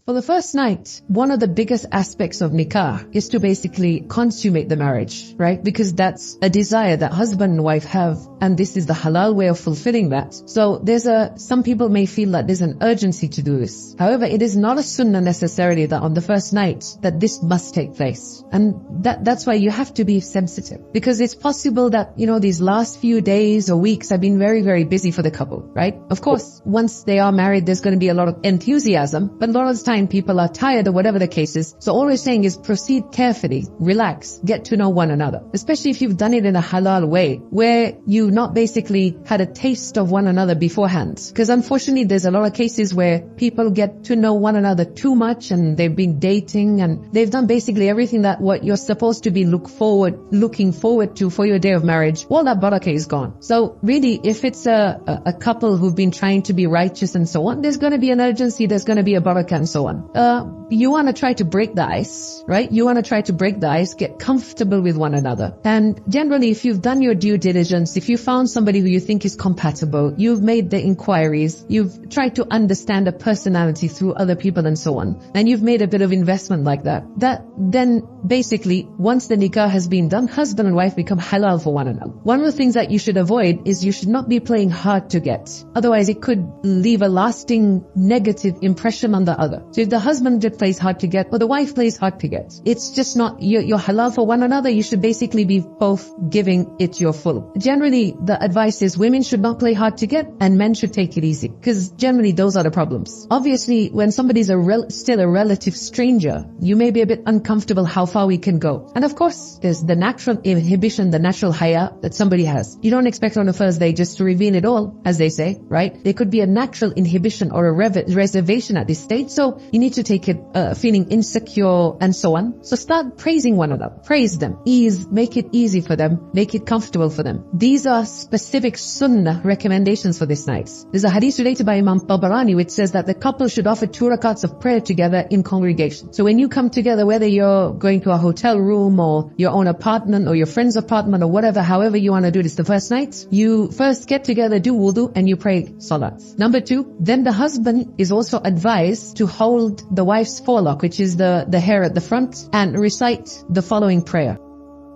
For the first night, one of the biggest aspects of nikah is to basically consummate the marriage, right? Because that's a desire that husband and wife have, and this is the halal way of fulfilling that. So some people may feel that there's an urgency to do this. However, it is not a sunnah necessarily that on the first night that this must take place. And that's why you have to be sensitive. Because it's possible that, these last few days or weeks have been very, very busy for the couple, right? Of course, once they are married, there's going to be a lot of enthusiasm, but a lot of the time people are tired or whatever the case is. So all we're saying is proceed carefully, relax, get to know one another. Especially if you've done it in a halal way, where you not basically had a taste of one another beforehand. Because unfortunately, there's a lot of cases where people get to know one another too much and they've been dating and they've done basically everything that what you're supposed to be looking forward to for your day of marriage. All that barakah is gone. So really, if it's a couple who've been trying to be righteous and so on, there's going to be an urgency, there's going to be a barakah and so on. You want to try to break the ice, right? You want to try to break the ice, get comfortable with one another. And generally, if you've done your due diligence, if you found somebody who you think is compatible, you've made the inquiries, you've tried to understand a personality through other people and so on, and you've made a bit of investment like that, then basically, once the nikah has been done, husband and wife become halal for one another. One of the things that you should avoid is you should not be playing hard to get. Otherwise, it could leave a lasting negative impression on the other. So if the husband just plays hard to get or the wife plays hard to get, it's just not, you're halal for one another. You should basically be both giving it your full. Generally, the advice is women should not play hard to get and men should take it easy, because generally those are the problems. Obviously, when somebody's still a relative stranger, you may be a bit uncomfortable how far we can go. And of course, there's the natural inhibition, the natural haya that somebody has. You don't expect on the first day just to reveal it all, as they say, right? There could be a natural inhibition or a reservation at this stage. So you need to take it feeling insecure and so on. So start praising one another. Praise them. Make it easy for them. Make it comfortable for them. These are specific sunnah recommendations for this night. There's a hadith related by Imam Tabarani which says that the couple should offer 2 rakats of prayer together in congregation. So when you come together, whether you're going to a hotel room or your own apartment or your friend's apartment or whatever, however you want to do this the first night, you first get together, do wudu, and you pray salat. Number 2, then the husband is also advised to hold the wife's forelock, which is the hair at the front, and recite the following prayer.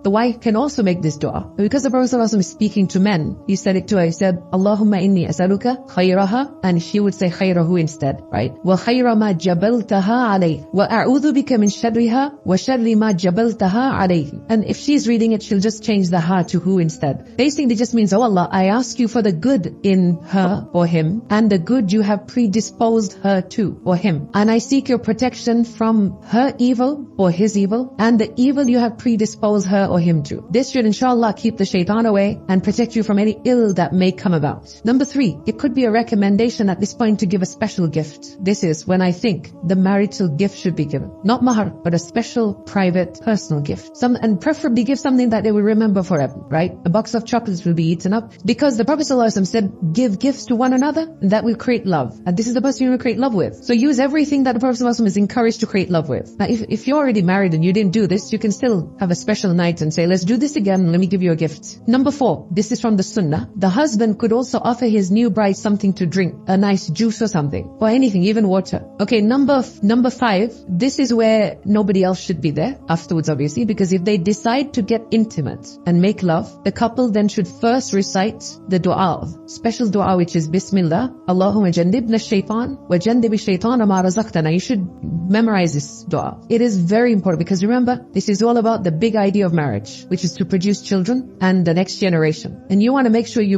The wife can also make this dua. Because the Prophet ﷺ is speaking to men, he said it to her. He said, Allahumma inni as'aluka khayraha, and she would say khayrahu instead, right? Wa khayra ma jabaltaha alayh. Wa a'udhu bika min sharriha wa sharri ma jabaltaha alayh. And if she's reading it, she'll just change the ha to hu instead. Basically, it just means, oh Allah, I ask you for the good in her or him, and the good you have predisposed her to or him. And I seek your protection from her evil or his evil, and the evil you have predisposed her or him to. This should inshallah keep the shaitan away and protect you from any ill that may come about. Number 3, it could be a recommendation at this point to give a special gift. This is when I think the marital gift should be given. Not mahar, but a special, private, personal gift. And preferably give something that they will remember forever, right? A box of chocolates will be eaten up, because the Prophet ﷺ said, give gifts to one another, and that will create love. And this is the person you will create love with. So use everything that the Prophet ﷺ is encouraged to create love with. Now, if you're already married and you didn't do this, you can still have a special night and say, let's do this again, let me give you a gift. Number 4, this is from the sunnah. The husband could also offer his new bride something to drink, a nice juice or something, or anything, even water. Okay, number 5, this is where nobody else should be there afterwards, obviously, because if they decide to get intimate and make love, the couple then should first recite the dua, special dua, which is Bismillah, Allahumma jannibna shaitan wa jannibi shaitana ma razaqtana. You should memorize this dua. It is very important, because remember, this is all about the big idea of marriage, which is to produce children and the next generation. And you want to make sure you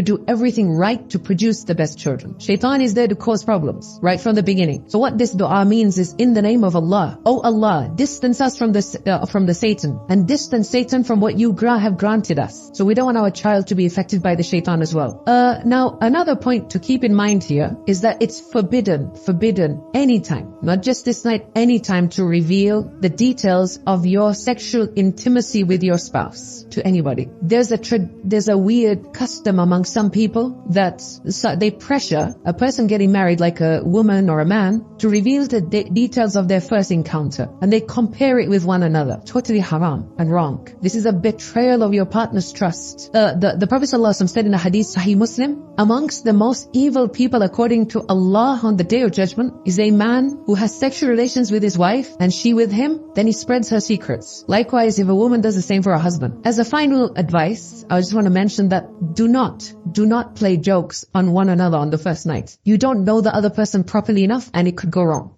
do everything right to produce the best children. Shaitan is there to cause problems right from the beginning. So what this dua means is, in the name of Allah, oh Allah, distance us from the Satan, and distance Satan from what you have granted us. So we don't want our child to be affected by the shaitan as well. Now, another point to keep in mind here is that it's forbidden anytime, not just this night, anytime, to reveal the details of your sexual intimacy with your spouse to anybody. There's a weird custom among some people that they pressure a person getting married, like a woman or a man, to reveal the details of their first encounter, and they compare it with one another. Totally haram and wrong. This is a betrayal of your partner's trust. The Prophet ﷺ said in a hadith, Sahih Muslim, amongst the most evil people according to Allah on the Day of Judgment is a man who has sexual relations with his wife and she with him, then he spreads her secrets. Likewise, if a woman does the same for her husband. As a final advice, I just want to mention that do not play jokes on one another on the first night. You don't know the other person properly enough and it could go wrong.